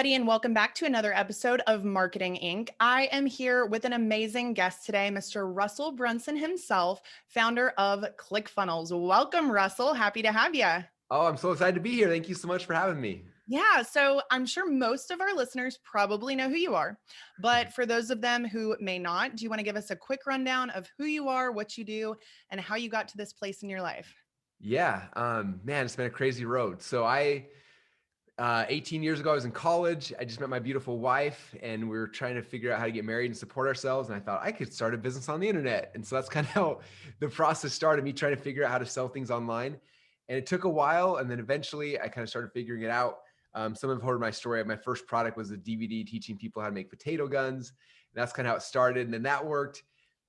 everybody, and welcome back to another episode of Marketing Inc. I am here with an amazing guest today, Mr. Russell Brunson himself, founder of Clickfunnels. Welcome, Russell. Happy to have you. Oh, I'm so excited to be here. Thank you so much for having me. Yeah, so I'm sure most of our listeners probably know who you are, but for those of them who may not, do you want to give us a quick rundown of who you are, what you do, and how you got to this place in your life? Yeah, man, it's been a crazy road. 18 years ago, I was in college. I just met my beautiful wife, and we were trying to figure out how to get married and support ourselves. And I thought I could start a business on the internet. And so that's kind of how the process started, me trying to figure out how to sell things online. And it took a while. And then eventually I kind of started figuring it out. Some have heard my story. My first product was a DVD teaching people how to make potato guns. And that's kind of how it started. And then that worked.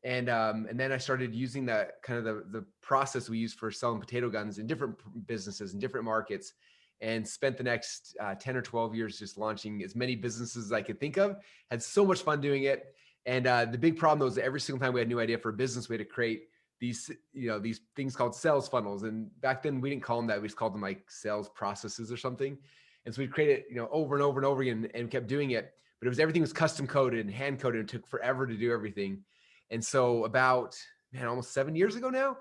And then I started using that kind of the process we use for selling potato guns in different businesses in different markets, and spent the next 10 or 12 years just launching as many businesses as I could think of. Had so much fun doing it. And the big problem was that every single time we had a new idea for a business, we had to create these things called sales funnels. And back then we didn't call them that. We just called them like sales processes or something. And so we'd create it, over and over and over again, and kept doing it. But everything was custom coded and hand coded. It took forever to do everything. And so about, almost 7 years ago now,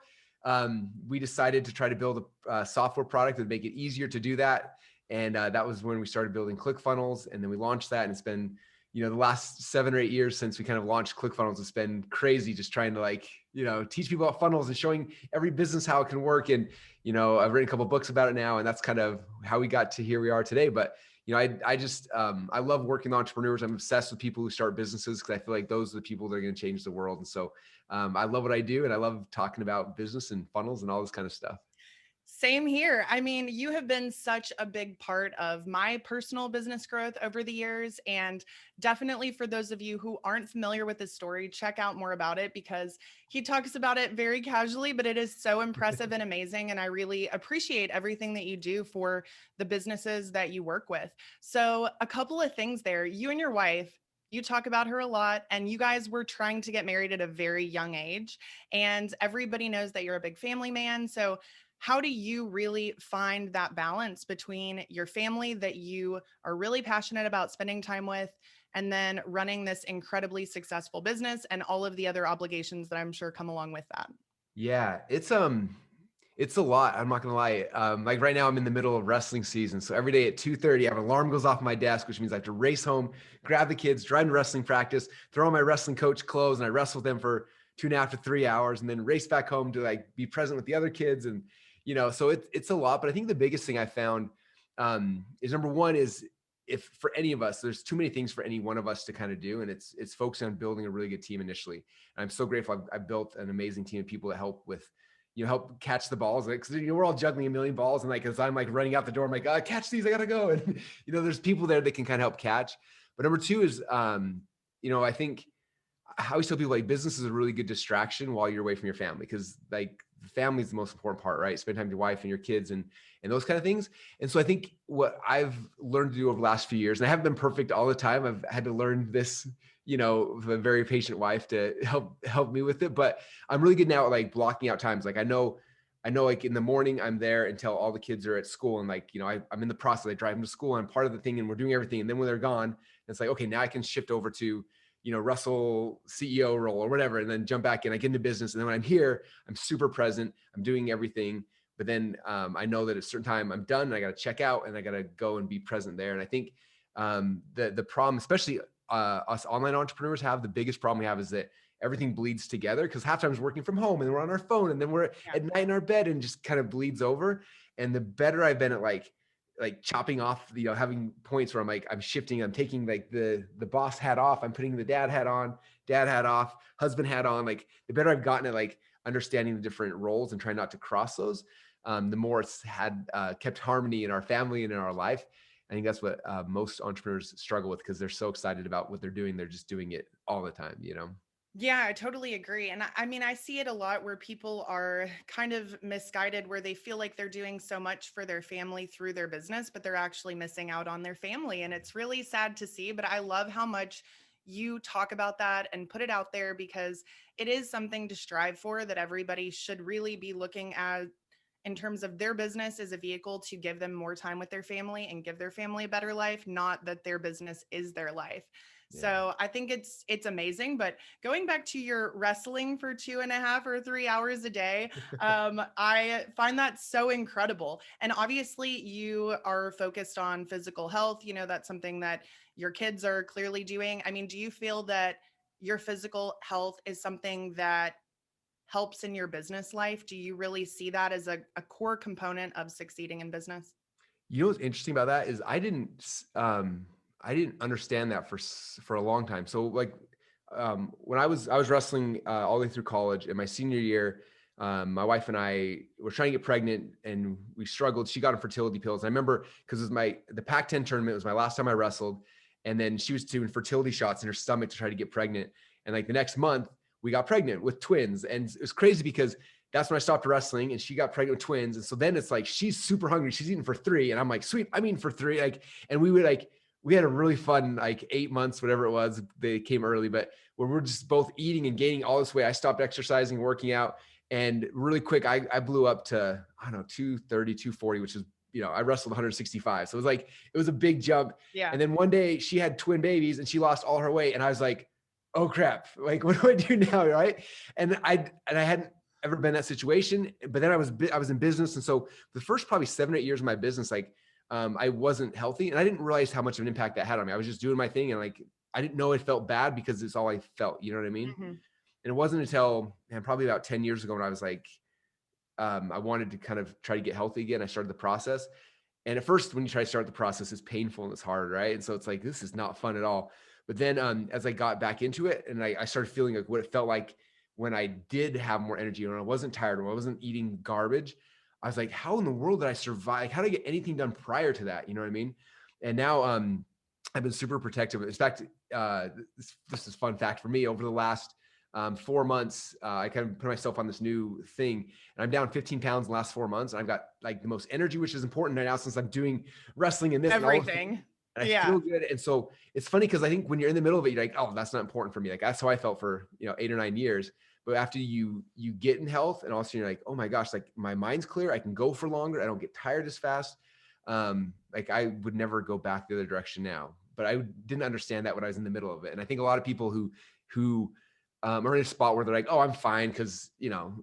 we decided to try to build a software product that would make it easier to do that. And that was when we started building ClickFunnels, and then we launched that. And it's been, the last 7 or 8 years since we kind of launched ClickFunnels. It's been crazy just trying to teach people about funnels and showing every business how it can work. And, I've written a couple of books about it now, and that's kind of how we got to here we are today. But I love working with entrepreneurs. I'm obsessed with people who start businesses because I feel like those are the people that are going to change the world. And so I love what I do, and I love talking about business and funnels and all this kind of stuff. Same here. I mean, you have been such a big part of my personal business growth over the years. And definitely for those of you who aren't familiar with his story, check out more about it because he talks about it very casually, but it is so impressive and amazing. And I really appreciate everything that you do for the businesses that you work with. So, a couple of things there. You and your wife, you talk about her a lot, and you guys were trying to get married at a very young age. And everybody knows that you're a big family man. So, how do you really find that balance between your family that you are really passionate about spending time with and then running this incredibly successful business and all of the other obligations that I'm sure come along with that? Yeah, it's a lot. I'm not gonna lie. Like right now, I'm in the middle of wrestling season, so every day at 2:30, I have an alarm goes off my desk, which means I have to race home, grab the kids, drive to wrestling practice, throw on my wrestling coach clothes, and I wrestle with them for 2.5 to 3 hours, and then race back home to like be present with the other kids. And so it's a lot. But I think the biggest thing I found is number one is, if for any of us, there's too many things for any one of us to kind of do, and it's focusing on building a really good team initially. And I'm so grateful. I've built an amazing team of people that help with help catch the balls. Like, cause we're all juggling a million balls. And like, as I'm like running out the door, I'm like, catch these, I gotta go. And, there's people there that can kind of help catch. But number two is, I think I always tell people like business is a really good distraction while you're away from your family. Cause like family is the most important part, right? Spend time with your wife and your kids and those kind of things. And so I think what I've learned to do over the last few years, and I haven't been perfect all the time. I've had to learn this, with a very patient wife to help me with it. But I'm really good now at like blocking out times. Like I know like in the morning I'm there until all the kids are at school. And like, I'm in the process. I drive them to school. I'm part of the thing and we're doing everything. And then when they're gone, it's like, okay, now I can shift over to, Russell CEO role or whatever, and then jump back in. I get into business. And then when I'm here, I'm super present. I'm doing everything. But then I know that at a certain time I'm done and I got to check out and I got to go and be present there. And I think the problem, especially us online entrepreneurs have, the biggest problem we have is that everything bleeds together because half times we're working from home and then we're on our phone and then we're at night in our bed and just kind of bleeds over. And the better I've been at like chopping off, having points where I'm shifting, I'm taking like the boss hat off, I'm putting the dad hat on, dad hat off, husband hat on. Like the better I've gotten at like understanding the different roles and trying not to cross those, the more it's had kept harmony in our family and in our life. I think that's what most entrepreneurs struggle with because they're so excited about what they're doing. They're just doing it all the time. Yeah, I totally agree. And I mean, I see it a lot where people are kind of misguided, where they feel like they're doing so much for their family through their business, but they're actually missing out on their family. And it's really sad to see. But I love how much you talk about that and put it out there because it is something to strive for that everybody should really be looking at in terms of their business is a vehicle to give them more time with their family and give their family a better life, not that their business is their life. Yeah. So I think it's amazing. But going back to your wrestling for 2.5 or 3 hours a day, I find that so incredible. And obviously, you are focused on physical health. You know, that's something that your kids are clearly doing. I mean, do you feel that your physical health is something that helps in your business life? Do you really see that as a core component of succeeding in business? You know what's interesting about that is I didn't understand that for a long time. So like when I was wrestling all the way through college, in my senior year, my wife and I were trying to get pregnant and we struggled. She got on fertility pills. I remember because it was the Pac-10 tournament, was my last time I wrestled, and then she was doing fertility shots in her stomach to try to get pregnant. And like the next month, we got pregnant with twins, and it was crazy because that's when I stopped wrestling and she got pregnant with twins. And so then it's like, she's super hungry. She's eating for 3. And I'm like, sweet, I'm eating for 3. Like, and we had a really fun, like 8 months, whatever it was. They came early, but where we're just both eating and gaining all this weight. I stopped exercising, working out. And really quick, I blew up to, I don't know, 230, 240, which is, I wrestled 165. So it was a big jump. Yeah. And then one day she had twin babies and she lost all her weight. And I was like, oh crap, like, what do I do now? Right. And I hadn't ever been in that situation, but then I was in business. And so the first probably 7 or 8 years of my business, like, I wasn't healthy and I didn't realize how much of an impact that had on me. I was just doing my thing. And like, I didn't know it felt bad because it's all I felt, you know what I mean? Mhm. And it wasn't until, man, probably about 10 years ago when I was like, I wanted to kind of try to get healthy again. I started the process. And at first, when you try to start the process, it's painful and it's hard, right? And so it's like, this is not fun at all. But then as I got back into it and I started feeling like what it felt like when I did have more energy, when I wasn't tired, when I wasn't eating garbage, I was like, how in the world did I survive? Like, how did I get anything done prior to that? You know what I mean? And now I've been super protective. In fact, this is a fun fact for me. Over the last 4 months, I kind of put myself on this new thing and I'm down 15 pounds in the last 4 months. And I've got like the most energy, which is important right now since I'm doing wrestling and this and all of things. Everything. And I Yeah. feel good. And so it's funny because I think when you're in the middle of it, you're like, oh, that's not important for me. Like that's how I felt for 8 or 9 years. But after you get in health and also you're like, oh my gosh, like my mind's clear. I can go for longer. I don't get tired as fast. Like I would never go back the other direction now. But I didn't understand that when I was in the middle of it. And I think a lot of people who are in a spot where they're like, oh, I'm fine because,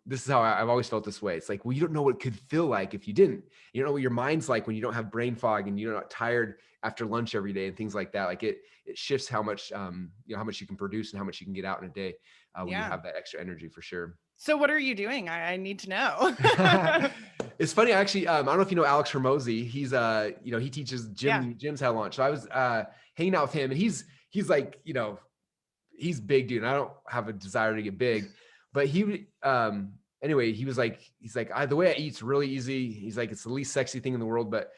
this is how I've always felt this way. It's like, well, you don't know what it could feel like if you didn't. You don't know what your mind's like when you don't have brain fog and you're not tired after lunch every day and things like that. Like it shifts how much, how much you can produce and how much you can get out in a day when you Yeah. have that extra energy for sure. So what are you doing? I need to know. It's funny, actually. I don't know if you know Alex Hermosi. He's he teaches Yeah. gyms how to launch. So I was hanging out with him, and he's like, he's big, dude. And I don't have a desire to get big, but anyway, he's like, the way I eat's really easy. He's like, it's the least sexy thing in the world, but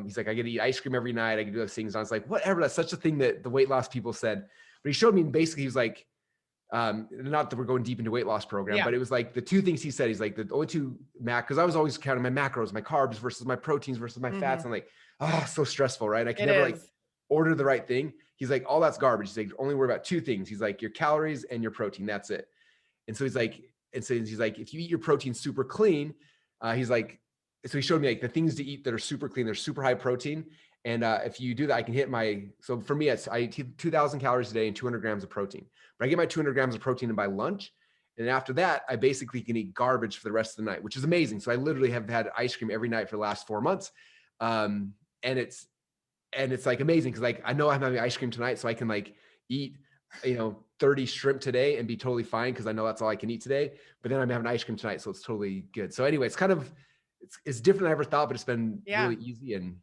he's like, I get to eat ice cream every night. I can do those things. And I was like, whatever. That's such a thing that the weight loss people said. But he showed me, and basically, he was like, not that we're going deep into weight loss program, but it was like the two things he said. He's like the only two because I was always counting my macros, my carbs versus my proteins versus my fats. I'm like, oh, so stressful, right? I can never like order the right thing. He's like, all that's garbage. He's like, only worry about two things. He's like, your calories and your protein. That's it. And so he's like, if you eat your protein super clean, he's like, so he showed me like the things to eat that are super clean. They're super high protein. And if you do that, I can hit so for me, I eat 2,000 calories a day and 200 grams of protein. But I get my 200 grams of protein in by lunch. And after that, I basically can eat garbage for the rest of the night, which is amazing. So I literally have had ice cream every night for the last 4 months. And it's like amazing because like I know I'm having ice cream tonight, so I can like eat 30 shrimp today and be totally fine because I know that's all I can eat today. But then I'm having ice cream tonight, so it's totally good. So anyway, it's kind of it's different than I ever thought, but it's been really easy and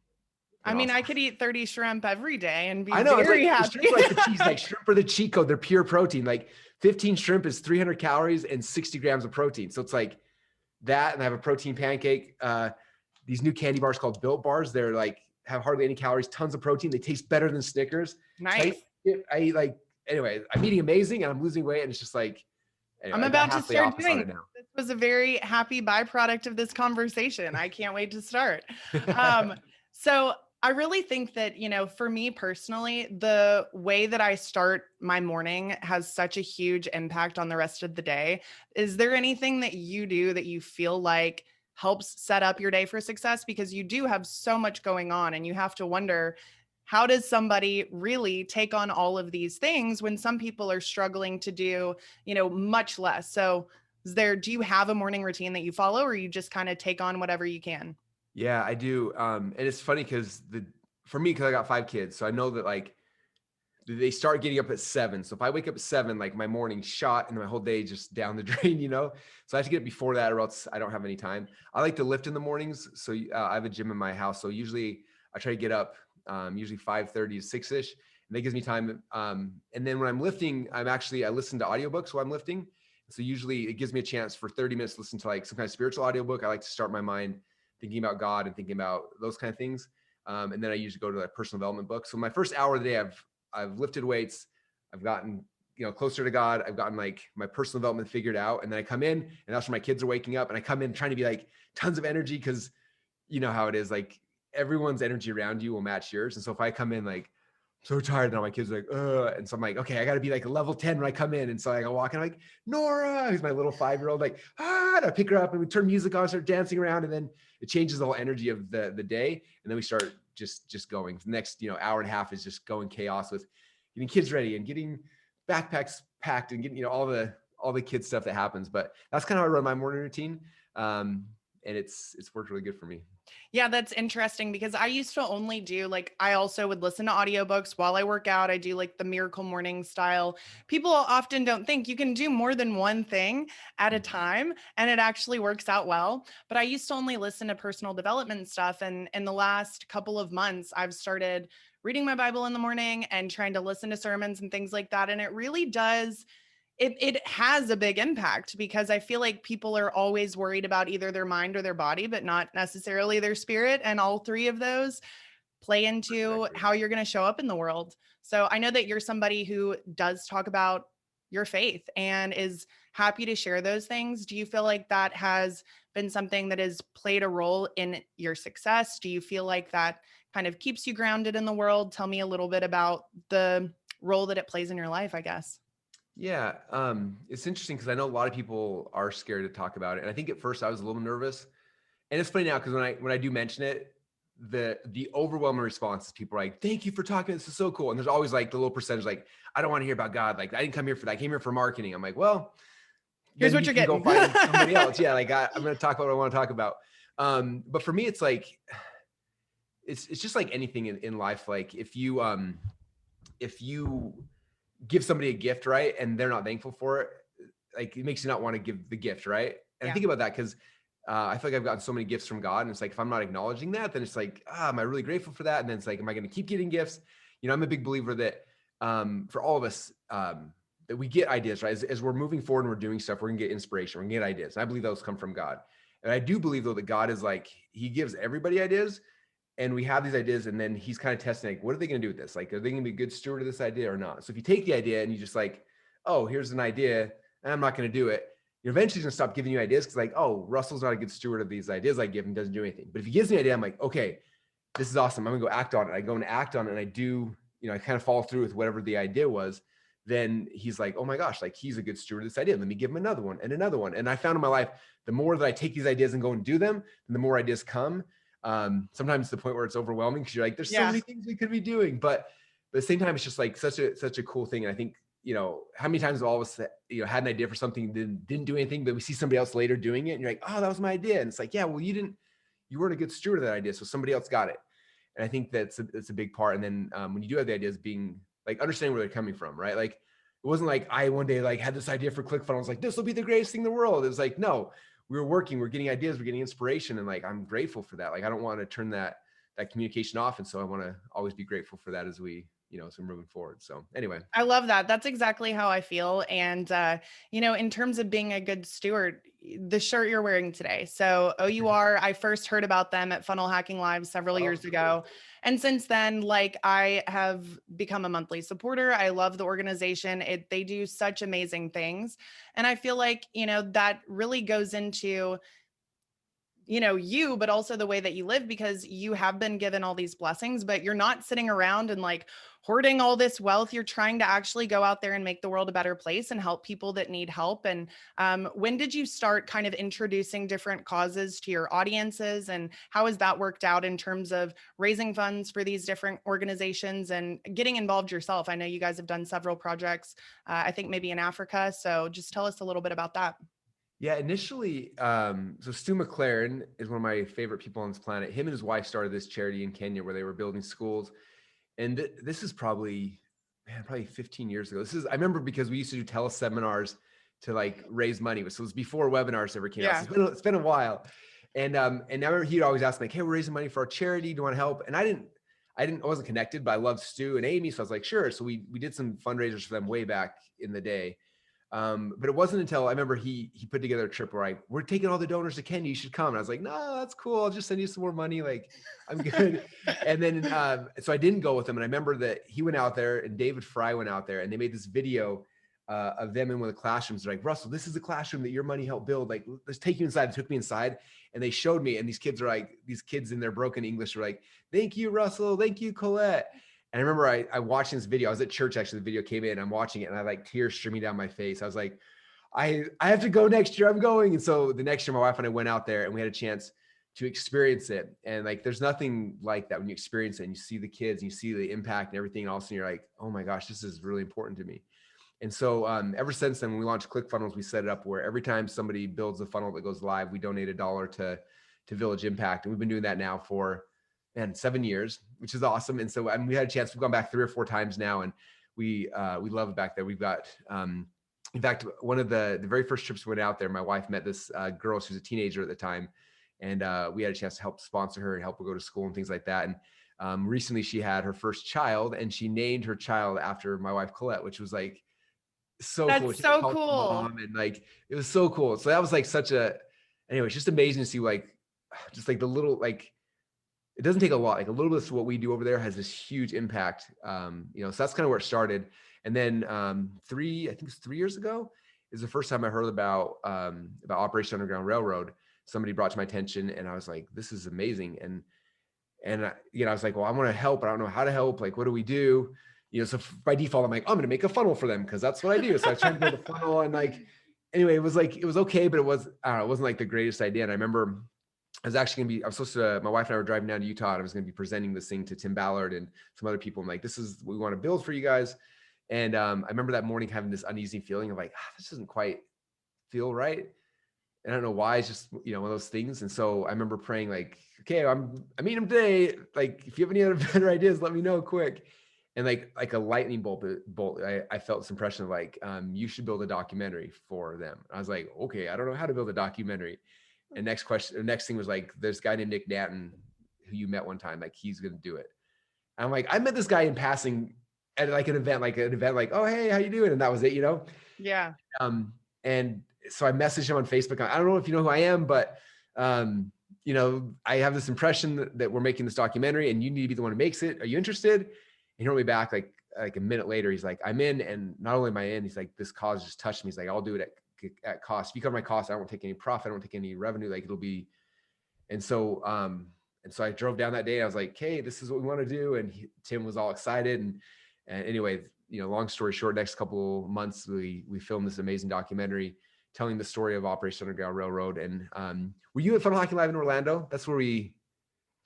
I mean, awesome. I could eat 30 shrimp every day and be I know, very happy. Shrimp are like the cheese, like shrimp are the cheat code. They're pure protein. Like 15 shrimp is 300 calories and 60 grams of protein. So it's like that, and I have a protein pancake. These new candy bars called Built Bars. They're like have hardly any calories, tons of protein. They taste better than Snickers. Nice. So I eat like anyway. I'm eating amazing, and I'm losing weight, and it's just like anyway, I'm about to start doing it now. This was a very happy byproduct of this conversation. I can't wait to start. So I really think that, for me personally, the way that I start my morning has such a huge impact on the rest of the day. Is there anything that you do that you feel like helps set up your day for success, because you do have so much going on and you have to wonder, how does somebody really take on all of these things when some people are struggling to do, much less? So do you have a morning routine that you follow, or you just kind of take on whatever you can? Yeah, I do. And it's funny because for me, because I got 5 kids, so I know that like they start getting up at 7. So if I wake up at 7, like my morning's shot and my whole day just down the drain, you know? So I have to get up before that or else I don't have any time. I like to lift in the mornings. So I have a gym in my house. So usually I try to get up usually 5:30 to 6-ish. And that gives me time. And then when I'm lifting, I listen to audiobooks while I'm lifting. So usually it gives me a chance for 30 minutes to listen to like some kind of spiritual audiobook. I like to start my mind thinking about God and thinking about those kind of things. And then I usually go to a personal development book. So my first hour of the day, I've lifted weights. I've gotten, closer to God. I've gotten like my personal development figured out. And then I come in and that's when my kids are waking up and I come in trying to be like tons of energy. Cause you know how it is, like everyone's energy around you will match yours. And so if I come in like so tired, now my kids are like, and so I'm like, okay, I got to be like a level 10 when I come in. And so I walk in, I'm like, Nora, who's my little 5-year-old, like, and I pick her up and we turn music on, start dancing around. And then it changes the whole energy of the day. And then we start just going. The next, hour and a half is just going chaos with getting kids ready and getting backpacks packed and getting, all the kid stuff that happens. But that's kind of how I run my morning routine. And it's worked really good for me. Yeah, that's interesting, because I used to only do like, I also would listen to audiobooks while I work out. I do like the Miracle Morning style. People often don't think you can do more than one thing at a time, and it actually works out well. But I used to only listen to personal development stuff. And in the last couple of months, I've started reading my Bible in the morning and trying to listen to sermons and things like that. And it really does, it has a big impact, because I feel like people are always worried about either their mind or their body, but not necessarily their spirit. And all three of those play into Exactly. how you're going to show up in the world. So I know that you're somebody who does talk about your faith and is happy to share those things. Do you feel like that has been something that has played a role in your success? Do you feel like that kind of keeps you grounded in the world? Tell me a little bit about the role that it plays in your life, I guess. Yeah, it's interesting because I know a lot of people are scared to talk about it, and I think at first I was a little nervous. And it's funny now because when I do mention it, the overwhelming response is people are like, "Thank you for talking. This is so cool." And there's always like the little percentage like, "I don't want to hear about God. Like I didn't come here for that. I came here for marketing." I'm like, "Well, Here's then what you you're can go getting. find somebody else." Yeah, like I'm going to talk about what I want to talk about. But for me, it's like it's just like anything in life. Like if you give somebody a gift, right, and they're not thankful for it, like it makes you not want to give the gift, right? And I Yeah. think about that because I feel like I've gotten so many gifts from God, and it's like if I'm not acknowledging that, then it's like, am I really grateful for that? And then it's like, am I going to keep getting gifts? I'm a big believer that for all of us, that we get ideas, right? As we're moving forward and we're doing stuff, we're gonna get inspiration, we're gonna get ideas. And I believe those come from God. And I do believe though that God is like, He gives everybody ideas, and we have these ideas, and then He's kind of testing, like, what are they going to do with this? Like, are they going to be a good steward of this idea or not? So if you take the idea and you just like, oh, here's an idea and I'm not going to do it, you're eventually going to stop giving you ideas because like, oh, Russell's not a good steward of these ideas I give him, doesn't do anything. But if he gives me an idea, I'm like, okay, this is awesome, I'm gonna go act on it. I go and act on it and I do, I kind of follow through with whatever the idea was. Then he's like, oh my gosh, like he's a good steward of this idea, let me give him another one and another one. And I found in my life, the more that I take these ideas and go and do them, and the more ideas come. Sometimes to the point where it's overwhelming because you're like, there's so Yeah. many things we could be doing, but at the same time, it's just like such a cool thing. And I think, how many times have all of us, had an idea for something, didn't do anything, but we see somebody else later doing it and you're like, oh, that was my idea. And it's like, yeah, well, you weren't a good steward of that idea, so somebody else got it. And I think that's a big part. And then when you do have the ideas, being like understanding where they're coming from, right? Like it wasn't like I one day like had this idea for ClickFunnels, like this will be the greatest thing in the world. It was like, no, we were working, we're getting ideas, we're getting inspiration, and like I'm grateful for that. Like I don't want to turn that communication off, and so I want to always be grateful for that as as we're moving forward. So anyway. I love that. That's exactly how I feel. And, in terms of being a good steward, the shirt you're wearing today. So, OUR, I first heard about them at Funnel Hacking Live several Oh, years cool. ago. And since then, like, I have become a monthly supporter. I love the organization. They do such amazing things. And I feel like, that really goes into you, but also the way that you live, because you have been given all these blessings, but you're not sitting around and like hoarding all this wealth. You're trying to actually go out there and make the world a better place and help people that need help. And when did you start kind of introducing different causes to your audiences, and how has that worked out in terms of raising funds for these different organizations and getting involved yourself? I know you guys have done several projects, I think maybe in Africa. So just tell us a little bit about that. Yeah, initially, so Stu McLaren is one of my favorite people on this planet. Him and his wife started this charity in Kenya where they were building schools. And this is probably, man, probably 15 years ago. I remember because we used to do teleseminars to like raise money. So it was before webinars ever came out. So Yeah. it's been a while. And now he'd always ask me, like, hey, we're raising money for our charity. Do you want to help? And I wasn't connected, but I loved Stu and Amy. So I was like, sure. So we did some fundraisers for them way back in the day. But it wasn't until I remember he put together a trip where we're taking all the donors to Kenya. You should come. And I was like, no, that's cool. I'll just send you some more money. Like, I'm good. And then, so I didn't go with him. And I remember that he went out there and David Fry went out there and they made this video of them in one of the classrooms. They're like, Russell, this is the classroom that your money helped build. Like, let's take you inside. They took me inside and they showed me. And these kids in their broken English were like, thank you, Russell. Thank you, Colette. And I remember I watched this video. I was at church, actually, the video came in, I'm watching it and I like tears streaming down my face. I was like, I have to go next year. I'm going. And so the next year, my wife and I went out there and we had a chance to experience it. And like, there's nothing like that when you experience it and you see the kids and you see the impact and everything. And all of a sudden you're like, oh my gosh, this is really important to me. And so ever since then, when we launched Clickfunnels, we set it up where every time somebody builds a funnel that goes live, we donate $1 to Village Impact. And we've been doing that now for 7 years, which is awesome. And so we had a chance, we've gone back 3 or 4 times now and we love it back there. We've got, in fact, one of the very first trips we went out there, my wife met this girl, she was a teenager at the time. And we had a chance to help sponsor her and help her go to school and things like that. And recently she had her first child and she named her child after my wife, Colette, which was like so cool. That's She so called her cool. mom and like, it was so cool. So that was like anyway, it's just amazing to see like, just like the little, like, it doesn't take a lot. Like a little bit of what we do over there has this huge impact. So that's kind of where it started. And then I think it's 3 years ago is the first time I heard about Operation Underground Railroad. Somebody brought to my attention and I was like, this is amazing. And I was like, well, I want to help, but I don't know how to help. Like, what do we do? So by default, I'm like, I'm going to make a funnel for them because that's what I do. So I tried to build a funnel and like, anyway, it was okay, but it wasn't like the greatest idea. And I remember I was actually going to be, I was supposed to, my wife and I were driving down to Utah and I was going to be presenting this thing to Tim Ballard and some other people. I'm like, this is what we want to build for you guys. And I remember that morning having this uneasy feeling of like, this doesn't quite feel right. And I don't know why, it's just, one of those things. And so I remember praying like, okay, I meet him today. Like, if you have any other better ideas, let me know quick. And like a lightning bolt, I felt this impression of like, you should build a documentary for them. I was like, okay, I don't know how to build a documentary. And next thing was like, there's a guy named Nick Danton who you met one time, like he's going to do it. And I'm like, I met this guy in passing at like an event, like, oh, hey, how you doing? And that was it, Yeah. And so I messaged him on Facebook. I don't know if you know who I am, but, I have this impression that we're making this documentary and you need to be the one who makes it. Are you interested? And he wrote me back like a minute later. He's like, I'm in. And not only am I in, he's like, this cause just touched me. He's like, I'll do it at cost. If you cover my cost, I won't take any profit. I won't take any revenue. Like it'll be. And so I drove down that day. I was like, hey, this is what we want to do. And Tim was all excited. And anyway, long story short, next couple months, we filmed this amazing documentary telling the story of Operation Underground Railroad. And were you at Funnel Hacking Live in Orlando? That's where we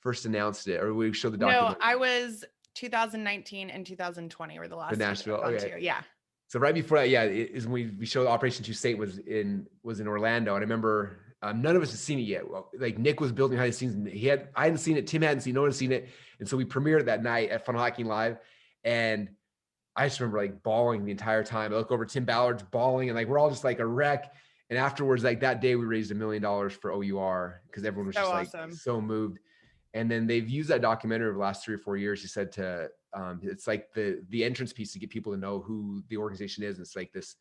first announced it, or we showed the No, documentary. I was 2019 and 2020 were the last In two that Nashville. I've gone Okay. to. Yeah. So right before that, is when we showed Operation 2 State was in Orlando. And I remember none of us had seen it yet. Well, like Nick was building behind the scenes and I hadn't seen it. Tim hadn't seen, no one had seen it. And so we premiered that night at Funnel Hacking Live. And I just remember like bawling the entire time. I look over, Tim Ballard's bawling and like, we're all just like a wreck. And afterwards, like that day we raised $1 million for OUR because everyone was So just awesome. like so moved. And then they've used that documentary over the last 3 or 4 years. He said it's like the entrance piece to get people to know who the organization is. And it's like this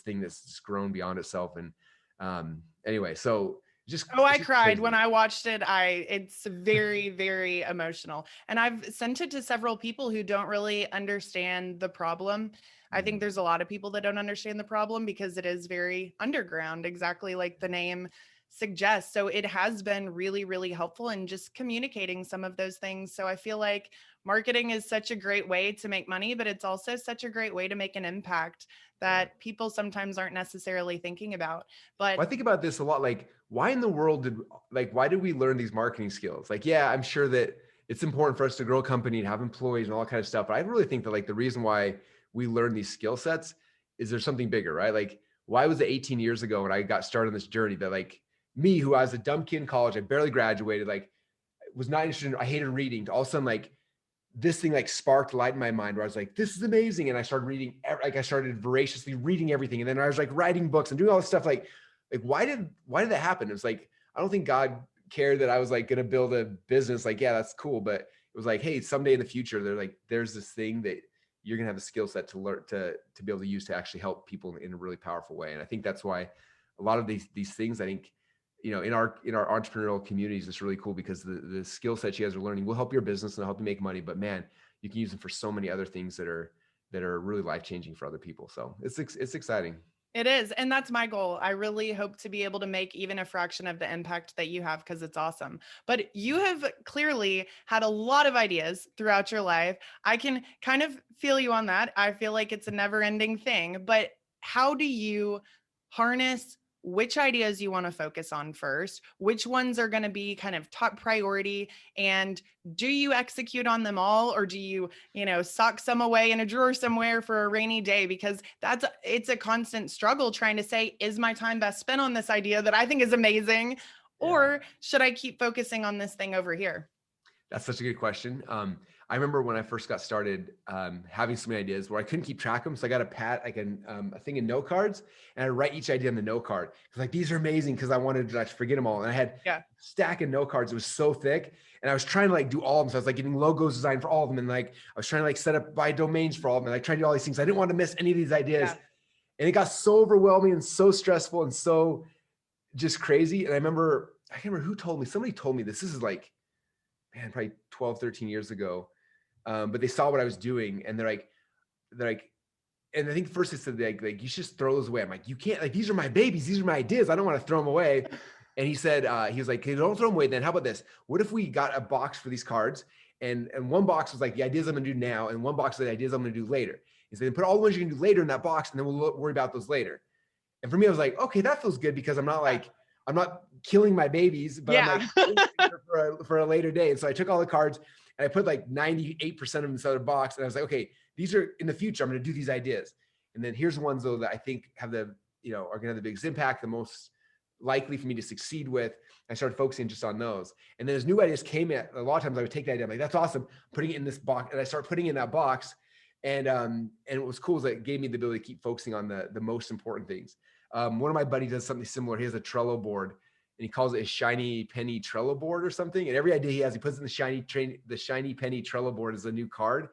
thing that's just grown beyond itself. And anyway, so I just cried crazy. when I watched it. It's very, very emotional. And I've sent it to several people who don't really understand the problem. I think there's a lot of people that don't understand the problem because it is very underground, exactly like the name suggest. So it has been really, really helpful in just communicating some of those things. So I feel like marketing is such a great way to make money, but it's also such a great way to make an impact Yeah. that people sometimes aren't necessarily thinking about. But Well, I think about this a lot. Like, why in the world why did we learn these marketing skills? Like, yeah, I'm sure that it's important for us to grow a company and have employees and all that kind of stuff. But I really think that like the reason why we learn these skill sets is there's something bigger, right? Like, why was it 18 years ago when I got started on this journey that like me, who I was a dumb kid in college, I barely graduated, like was not interested in, I hated reading. All of a sudden, like this thing like sparked light in my mind where I was like, this is amazing. And I started reading, like I started voraciously reading everything. And then I was like writing books and doing all this stuff. Like why did that happen? It was like, I don't think God cared that I was like going to build a business. Like, yeah, that's cool. But it was like, hey, someday in the future, they're like, there's this thing that you're going to have a skill set to learn to be able to use to actually help people in a really powerful way. And I think that's why a lot of these things, I think, in our entrepreneurial communities, it's really cool because the skill sets you guys are learning will help your business and help you make money. But man, you can use them for so many other things that are really life changing for other people. So it's exciting. it is. And that's my goal. I really hope to be able to make even a fraction of the impact that you have because it's awesome. But you have clearly had a lot of ideas throughout your life. I can kind of feel you on that. I feel like it's a never ending thing. But how do you harness which ideas you want to focus on first? Which ones are going to be kind of top priority? And do you execute on them all, or do you, sock some away in a drawer somewhere for a rainy day? Because it's a constant struggle trying to say, is my time best spent on this idea that I think is amazing? Yeah. Or should I keep focusing on this thing over here? That's such a good question. I remember when I first got started, having so many ideas where I couldn't keep track of them. So I got a thing in note cards, and I write each idea on the note card. Cause like, these are amazing. Cause I wanted to like, forget them all. And I had Yeah. a stack of note cards. It was so thick. And I was trying to like do all of them. So I was like getting logos designed for all of them. And like, I was trying to like set up buy domains for all of them. And like trying to do all these things. I didn't want to miss any of these ideas. Yeah. And it got so overwhelming and so stressful and so just crazy. And I can't remember who told me, somebody told me this is like, man, probably 12, 13 years ago. But they saw what I was doing and they're like, and I think first they said like, you should just throw those away. I'm like, you can't, like, these are my babies. These are my ideas. I don't want to throw them away. And he said, he was like, hey, don't throw them away. Then how about this? What if we got a box for these cards? And one box was like the ideas I'm going to do now. And one box was the ideas I'm going to do later. He said, put all the ones you can do later in that box. And then we'll worry about those later. And for me, I was like, okay, that feels good because I'm not killing my babies, but I'm like Yeah. for a later day. And so I took all the cards and I put like 98% of them in this other box. And I was like, okay, these are in the future, I'm going to do these ideas. And then here's the ones though that I think have are going to have the biggest impact, the most likely for me to succeed with. I started focusing just on those. And then as new ideas came in, a lot of times I would take the idea, I'm like, that's awesome, putting it in this box. And I start putting it in that box. And what was cool is that it gave me the ability to keep focusing on the most important things. One of my buddies does something similar. He has a Trello board and he calls it a shiny penny Trello board or something. And every idea he has, he puts in the shiny penny Trello board as a new card.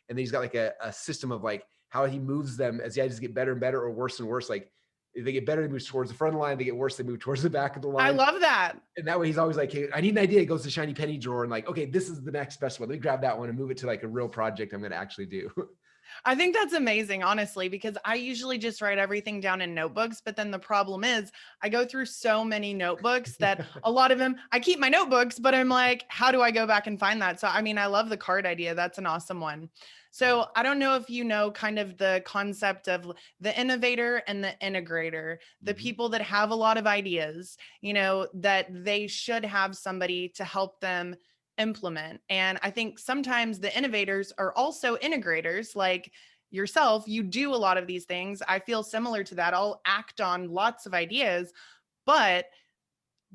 And then he's got like a system of like how he moves them as the ideas get better and better or worse and worse. Like if they get better, they move towards the front of the line. They get worse, they move towards the back of the I line. love that. And that way he's always like, hey, I need an idea. He goes to shiny penny drawer and like, okay, this is the next best one. Let me grab that one and move it to like a real project I'm going to actually do. I think that's amazing, honestly, because I usually just write everything down in notebooks. But then the problem is, I go through so many notebooks that a lot of them, I keep my notebooks, but I'm like, how do I go back and find that? So, I mean, I love the card idea. That's an awesome one. So, I don't know if you know kind of the concept of the innovator and the integrator, the Mhm. people that have a lot of ideas, that they should have somebody to help them implement. And I think sometimes the innovators are also integrators, like yourself. You do a lot of these things. I feel similar to that. I'll act on lots of ideas. But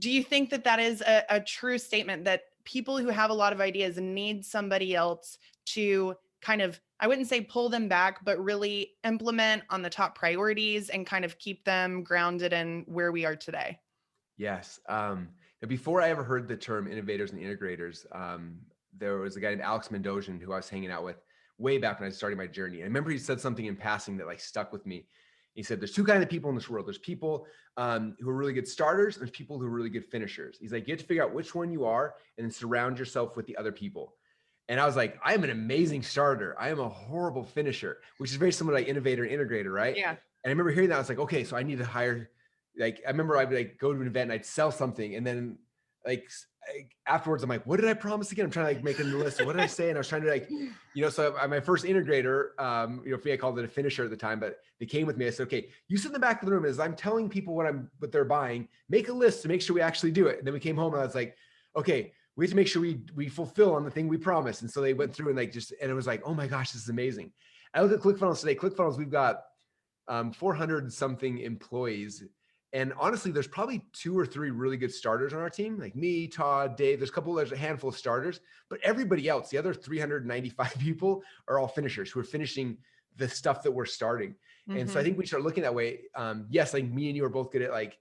do you think that that is a true statement that people who have a lot of ideas need somebody else to kind of, I wouldn't say pull them back, but really implement on the top priorities and kind of keep them grounded in where we are today? Yes. Before I ever heard the term innovators and integrators, there was a guy named Alex Mendozian who I was hanging out with way back when I was starting my journey. And I remember he said something in passing that like stuck with me. He said, there's two kinds of people in this world. There's people who are really good starters, and there's people who are really good finishers. He's like, you have to figure out which one you are and then surround yourself with the other people. And I was like, I am an amazing starter. I am a horrible finisher, which is very similar to like innovator and integrator, right? Yeah. And I remember hearing that. I was like, okay, so I need to hire like, I remember I'd like go to an event and I'd sell something. And then like afterwards, I'm like, what did I promise again? I'm trying to like make a list of what did I say? And I was trying to like, so my first integrator, for me, I called it a finisher at the time, but they came with me. I said, okay, you sit in the back of the room as I'm telling people what they're buying, make a list to make sure we actually do it. And then we came home and I was like, okay, we have to make sure we fulfill on the thing we promised. And so they went through and like and it was like, oh my gosh, this is amazing. I look at ClickFunnels today. ClickFunnels, we've got 400 something employees. And honestly, there's probably 2 or 3 really good starters on our team, like me, Todd, Dave. There's a handful of starters, but everybody else, the other 395 people, are all finishers who are finishing the stuff that we're starting. And so I think we start looking that way. Yes, like me and you are both good at like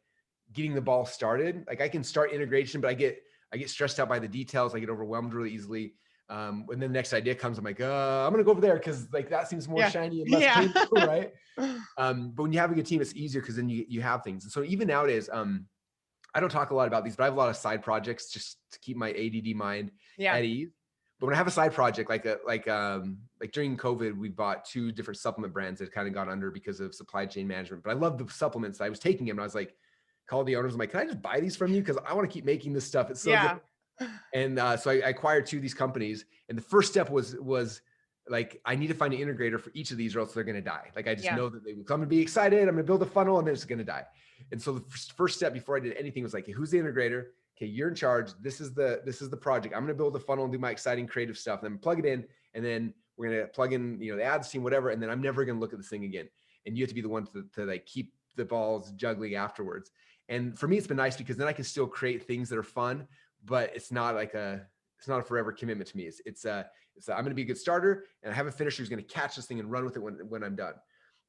getting the ball started. Like I can start integration, but I get stressed out by the details. I get overwhelmed really easily. When the next idea comes, I'm like, I'm gonna go over there because like that seems more shiny and less painful, right? But when you have a good team, it's easier because then you have things. And so even nowadays, I don't talk a lot about these, but I have a lot of side projects just to keep my ADD mind at ease. But when I have a side project, like during COVID, we bought 2 different supplement brands that kind of got under because of supply chain management. But I love the supplements. I was taking them and I was like, called the owners. I'm like, can I just buy these from you? Because I want to keep making this stuff. It's so good. And so I acquired 2 of these companies. And the first step was like, I need to find an integrator for each of these or else they're going to die. Like I just know that I'm going to be excited. I'm going to build a funnel and then it's going to die. And so the first step before I did anything was like, hey, who's the integrator? Okay, you're in charge. This is the project. I'm going to build a funnel and do my exciting creative stuff. Then plug it in, and then we're going to plug in, the ads team, whatever. And then I'm never going to look at this thing again. And you have to be the one to like keep the balls juggling afterwards. And for me, it's been nice because then I can still create things that are fun, but it's not a forever commitment to me. It's I'm going to be a good starter, and I have a finisher who's going to catch this thing and run with it when I'm done.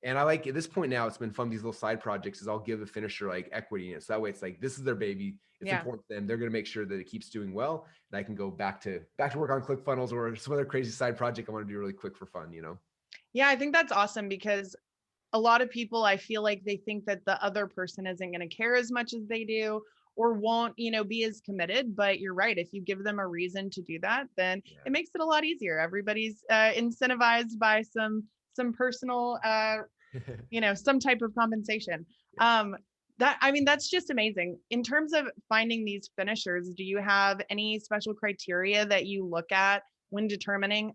And I like at this point now, it's been fun. These little side projects is I'll give a finisher like equity in it. So that way it's like, this is their baby. It's important to them. They're going to make sure that it keeps doing well. And I can go back to work on ClickFunnels or some other crazy side project I want to do really quick for fun, Yeah, I think that's awesome because a lot of people, I feel like they think that the other person isn't going to care as much as they do or won't, be as committed. But you're right. If you give them a reason to do that, then it makes it a lot easier. Everybody's incentivized by some personal, some type of compensation. That's just amazing. In terms of finding these finishers, do you have any special criteria that you look at when determining,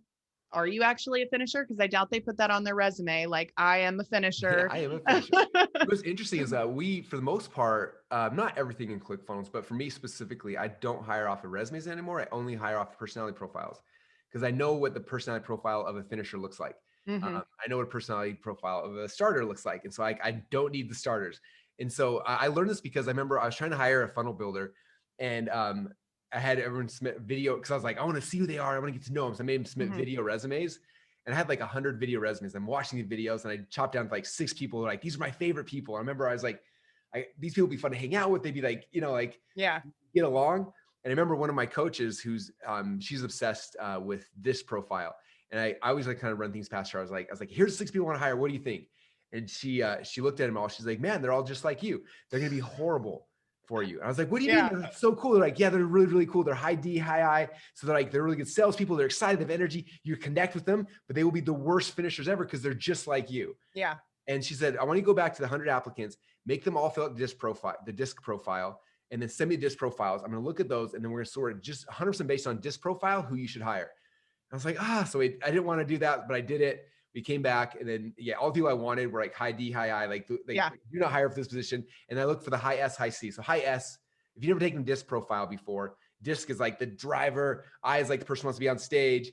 are you actually a finisher? Because I doubt they put that on their resume, like, I am a finisher. I am a finisher. What's interesting is that we, for the most part, not everything in ClickFunnels, but for me specifically, I don't hire off of resumes anymore. I only hire off personality profiles because I know what the personality profile of a finisher looks like. I know what a personality profile of a starter looks like. And so I don't need the starters. And so I learned this because I remember I was trying to hire a funnel builder, and I had everyone submit video because I was like, I want to see who they are. I want to get to know them. So I made them submit video resumes, and I had like 100 video resumes. I'm watching the videos and I chopped down to like 6 people who are like, these are my favorite people. I remember I was like, these people would be fun to hang out with. They'd be like, get along. And I remember one of my coaches who's, she's obsessed with this profile. And I always like kind of run things past her. I was like, here's 6 people I want to hire. What do you think? And she looked at them all. She's like, man, they're all just like you. They're going to be horrible for you. And I was like, what do you mean? That's so cool. They're like, yeah, they're really, really cool. They're high D, high I. So they're really good salespeople. They're excited, they have energy. You connect with them, but they will be the worst finishers ever because they're just like you. Yeah. And she said, I want you to go back to the 100 applicants, make them all fill out the disc profile, and then send me the disc profiles. I'm going to look at those, and then we're going to sort it just 100% based on disc profile, who you should hire. I was like, so I didn't want to do that, but I did it. We came back, and then all the people I wanted were like high D, high I, like do not hire for this position. And I looked for the high S, high C. So high S, if you've never taken disc profile before, disc is like the driver, I is like the person who wants to be on stage.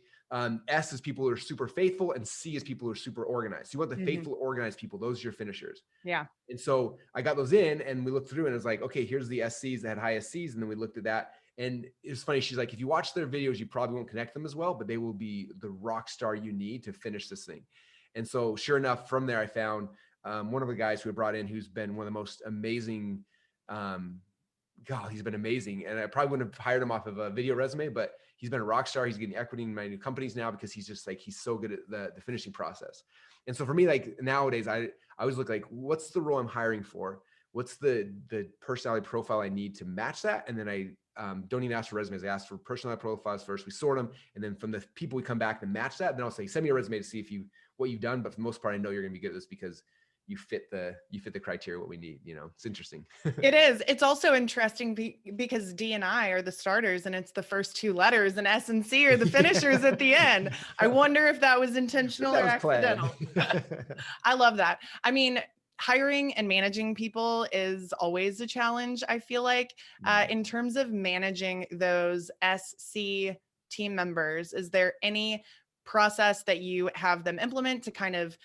S is people who are super faithful, and C is people who are super organized. So you want the faithful, organized people. Those are your finishers. Yeah. And so I got those in, and we looked through, and it was like, okay, here's the SCs that had high SCs. And then we looked at that. And it's funny. She's like, if you watch their videos, you probably won't connect them as well, but they will be the rock star you need to finish this thing. And so sure enough, from there, I found one of the guys who I brought in, who's been one of the most amazing, he's been amazing. And I probably wouldn't have hired him off of a video resume, but he's been a rock star. He's getting equity in my new companies now because he's just like, he's so good at the finishing process. And so for me, like nowadays, I always look like, what's the role I'm hiring for? What's the personality profile I need to match that? And then I don't even ask for resumes. I ask for personality profiles first. We sort them. And then from the people we come back and match that, then I'll say, send me a resume to see what you've done. But for the most part, I know you're going to be good at this because you fit the criteria what we need. It's interesting. It is. It's also interesting because D and I are the starters and it's the first two letters, and S and C are the finishers at the end. I wonder if that was intentional That or was planned. accidental. I love that. I mean, hiring and managing people is always a challenge, I feel like. In terms of managing those SC team members, is there any process that you have them implement to kind of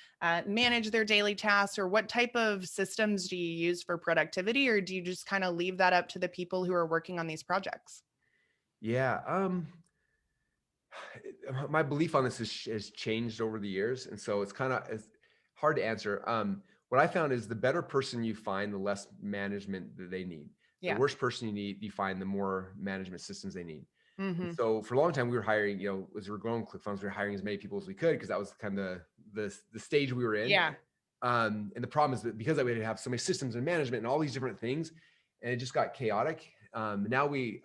manage their daily tasks, or what type of systems do you use for productivity, or do you just kind of leave that up to the people who are working on these projects? Yeah. My belief on this has changed over the years. And so it's hard to answer. What I found is the better person you find, the less management that they need. The Yeah. worst person you find, the more management systems they need. And Mm-hmm. so for a long time, we were hiring, as we were growing Clickfunnels, we were hiring as many people as we could because that was kind of the stage we were in. Yeah. And the problem is that because we had to have so many systems and management and all these different things, and it just got chaotic. Now we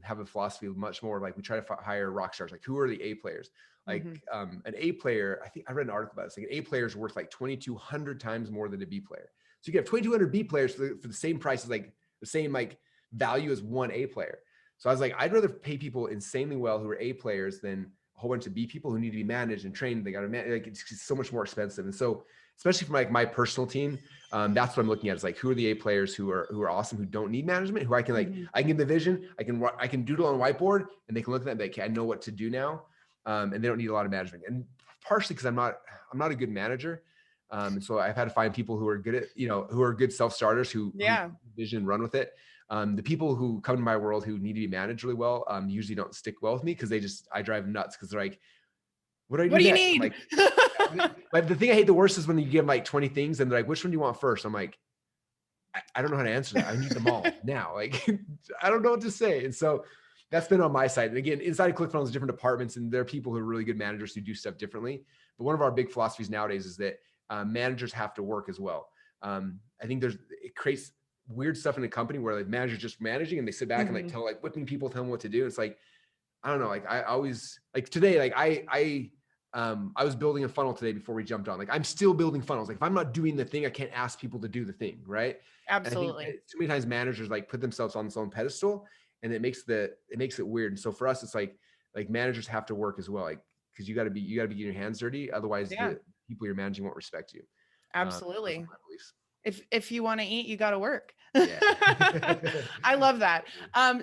have a philosophy of much more like we try to hire rock stars. Like, who are the A players? Like Mm-hmm. an A player, I think I read an article about this. Like, an A player is worth like 2,200 times more than a B player. So you can have 2,200 B players for the same price as like the same like value as one A player. So I was like, I'd rather pay people insanely well who are A players than a whole bunch of B people who need to be managed and trained. They got to manage. Like, it's so much more expensive. And so, especially for like my personal team, that's what I'm looking at. Is like, who are the A players who are awesome, who don't need management, who I can Mm-hmm. I can give the vision, I can doodle on a whiteboard, and they can look at that and be like, okay, I know what to do now, and they don't need a lot of management. And partially because I'm not a good manager, and so I've had to find people who are good at who are good self starters who Yeah. vision run with it. The people who come to my world who need to be managed really well usually don't stick well with me because I drive nuts because they're like, what do I do What do you next? I'm need? like, but the thing I hate the worst is when you give them like 20 things and they're like, which one do you want first? I'm like, I don't know how to answer that. I need them all now. Like, I don't know what to say. And so that's been on my side. And again, inside of ClickFunnels, different departments, and there are people who are really good managers who do stuff differently. But one of our big philosophies nowadays is that managers have to work as well. I think it creates weird stuff in a company where like managers just managing and they sit back and like whipping people, tell them what to do. It's like, I don't know. Like, I always like today, like I was building a funnel today before we jumped on. Like, I'm still building funnels. Like, if I'm not doing the thing, I can't ask people to do the thing, right? And I think Absolutely. too many times managers like put themselves on this own pedestal, and it makes it weird. And so for us, it's like managers have to work as well, like because you got to be getting your hands dirty. Otherwise, Yeah. the people you're managing won't respect you. Those are Absolutely. my beliefs. If you want to eat, you got to work. Yeah. I love that.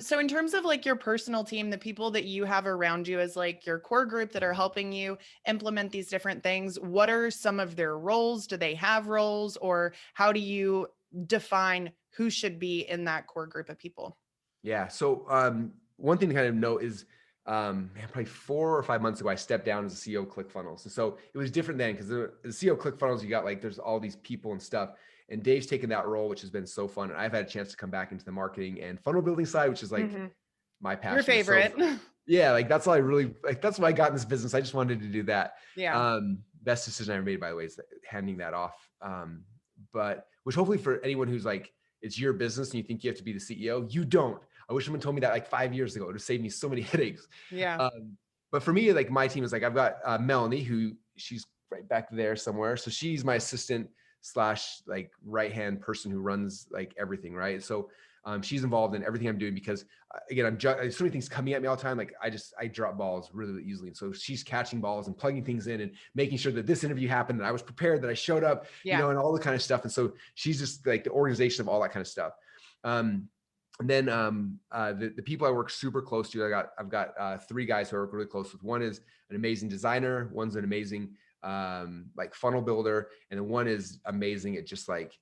So in terms of like your personal team, the people that you have around you as like your core group that are helping you implement these different things, what are some of their roles? Do they have roles, or how do you define who should be in that core group of people? Yeah. So one thing to kind of note is probably 4 or 5 months ago, I stepped down as a CEO of ClickFunnels. And so it was different then because the CEO of ClickFunnels, you got like, there's all these people and stuff. And Dave's taken that role, which has been so fun. And I've had a chance to come back into the marketing and funnel building side, which is like my Your passion. So favorite. yeah, like that's all I really like. That's why I got in this business. I just wanted to do that. Yeah. Best decision I ever made, by the way, is handing that off. But which hopefully for anyone who's like, it's your business and you think you have to be the CEO, you don't. I wish someone told me that like 5 years ago. It would have saved me so many headaches. Yeah. But for me, like my team is like, I've got Melanie, who she's right back there somewhere. So she's my assistant / like right-hand person who runs like everything. Right. So she's involved in everything I'm doing because again, there's so many things coming at me all the time. Like I drop balls really, really easily. And so she's catching balls and plugging things in and making sure that this interview happened, that I was prepared, that I showed up, Yeah. and all the kind of stuff. And so she's just like the organization of all that kind of stuff. And then the people I work super close to, I've got 3 guys who I work really close with. One is an amazing designer, one's an amazing like funnel builder, and then one is amazing at just like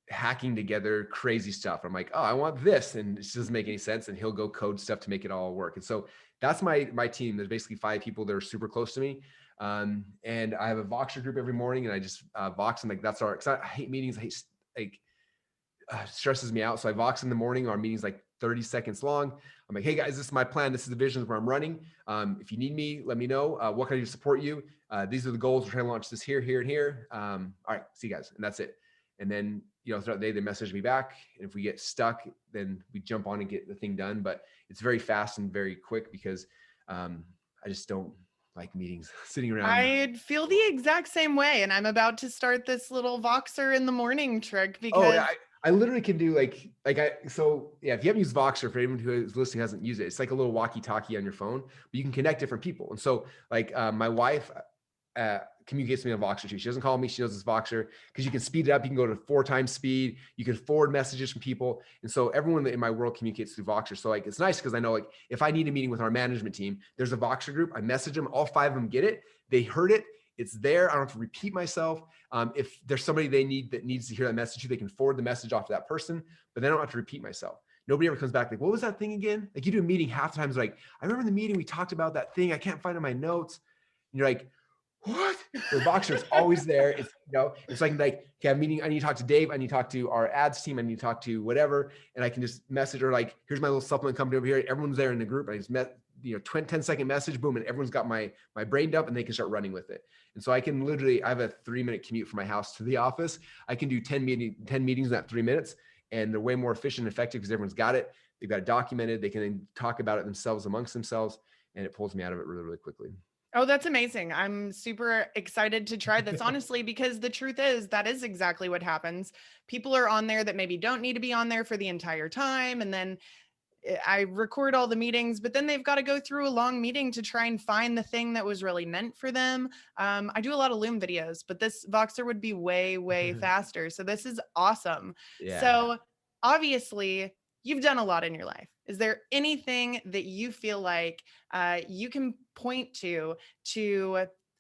hacking together crazy stuff. I'm like, oh, I want this, and it just doesn't make any sense, and he'll go code stuff to make it all work. And so that's my team. There's basically 5 people that are super close to me. And I have a Voxer group every morning, and I just Vox them. Like, that's our, because I hate meetings. I hate like stresses me out. So I Vox in the morning. Our meeting's like 30 seconds long. I'm like, hey guys, this is my plan. This is the vision where I'm running. If you need me, let me know. What can I do to support you? These are the goals. We're trying to launch this here, here, and here. All right, see you guys. And that's it. And then, throughout the day, they message me back. And if we get stuck, then we jump on and get the thing done. But it's very fast and very quick because I just don't, like meetings, sitting around. I'd feel the exact same way. And I'm about to start this little Voxer in the morning trick Oh, yeah, because I literally can do so yeah, if you haven't used Voxer, for anyone who is listening hasn't used it, it's like a little walkie-talkie on your phone, but you can connect different people. And so like my wife communicates with me on Voxer too. She doesn't call me, she knows it's Voxer because you can speed it up. You can go to 4 times speed. You can forward messages from people. And so everyone in my world communicates through Voxer. So like it's nice because I know like if I need a meeting with our management team, there's a Voxer group. I message them, all 5 of them get it. They heard it. It's there. I don't have to repeat myself. If there's somebody they need that needs to hear that message, they can forward the message off to that person, but they don't have to repeat myself. Nobody ever comes back like, what was that thing again? Like you do a meeting half the time, it's like, I remember in the meeting we talked about that thing. I can't find it in my notes. And you're like, what? The Voxer is always there. It's, it's like, okay, I have a meeting. I need to talk to Dave. I need to talk to our ads team. I need to talk to whatever. And I can just message her like, here's my little supplement company over here. Everyone's there in the group. I just 10-second message, boom. And everyone's got my brain dump and they can start running with it. And so I can literally, I have a 3-minute commute from my house to the office. I can do 10 meetings in that 3 minutes, and they're way more efficient and effective because everyone's got it. They've got it documented. They can then talk about it themselves amongst themselves. And it pulls me out of it really, really quickly. Oh, that's amazing. I'm super excited to try this, honestly, because the truth is that is exactly what happens. People are on there that maybe don't need to be on there for the entire time. And then I record all the meetings, but then they've got to go through a long meeting to try and find the thing that was really meant for them. I do a lot of Loom videos, but this Voxer would be way, way faster. So this is awesome. Yeah. So obviously, you've done a lot in your life. Is there anything that you feel like you can point to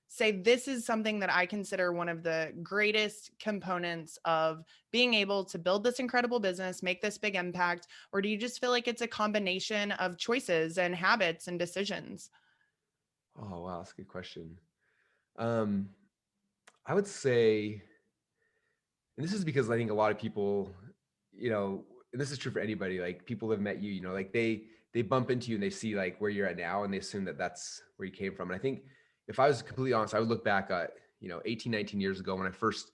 say, this is something that I consider one of the greatest components of being able to build this incredible business, make this big impact? Or do you just feel like it's a combination of choices and habits and decisions? Oh, wow. That's a good question. Um, I would say, and this is because I think a lot of people, and this is true for anybody, like people have met you, like they bump into you and they see like where you're at now and they assume that that's where you came from. And I think if I was completely honest, I would look back at, 18, 19 years ago when I first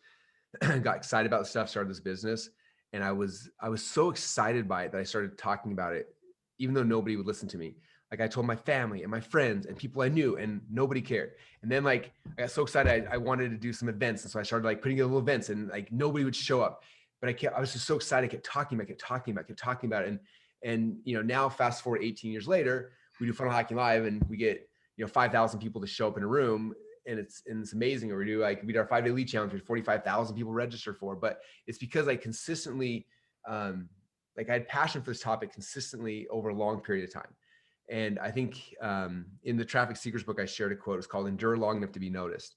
got excited about the stuff, started this business. And I was so excited by it that I started talking about it, even though nobody would listen to me. Like I told my family and my friends and people I knew, and nobody cared. And then like I got so excited, I wanted to do some events, and so I started like putting in little events, and like nobody would show up. But I was just so excited. I kept talking about it. And now fast forward 18 years later, we do Funnel Hacking Live, and we get 5,000 people to show up in a room, and it's amazing. Or we do we did our 5-day lead challenge, with 45,000 people register for. But it's because I consistently, I had passion for this topic consistently over a long period of time. And I think in the Traffic Secrets book, I shared a quote. It's called "Endure long enough to be noticed."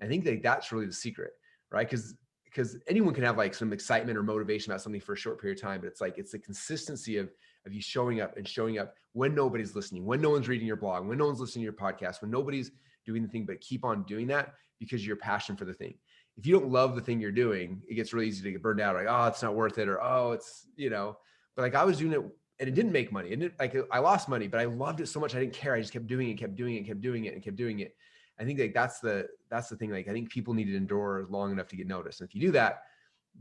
I think that's really the secret, right? Because anyone can have like some excitement or motivation about something for a short period of time, but it's the consistency of you showing up when nobody's listening, when no one's reading your blog, when no one's listening to your podcast, when nobody's doing the thing, but keep on doing that because of your passion for the thing. If you don't love the thing you're doing, it gets really easy to get burned out. Like, oh, it's not worth it, or oh, it's But like I was doing it, and it didn't make money. And I lost money, but I loved it so much I didn't care. I just kept doing it, kept doing it, kept doing it, and kept doing it. I think like that's the thing. Like I think people need to endure long enough to get noticed. And if you do that,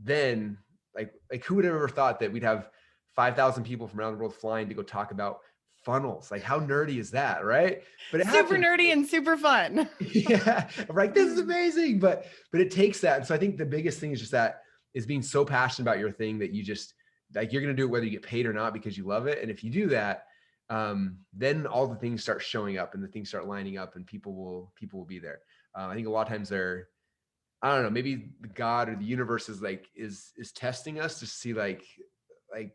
then like who would have ever thought that we'd have 5,000 people from around the world flying to go talk about funnels? Like how nerdy is that, right? But it Super happens. nerdy and super fun. Yeah, I'm like, this is amazing. But it takes that. And so I think the biggest thing is just that is being so passionate about your thing that you just like you're going to do it whether you get paid or not because you love it. And if you do that, then all the things start showing up and the things start lining up, and people will be there. I think a lot of times I don't know, maybe God or the universe is like is testing us to see like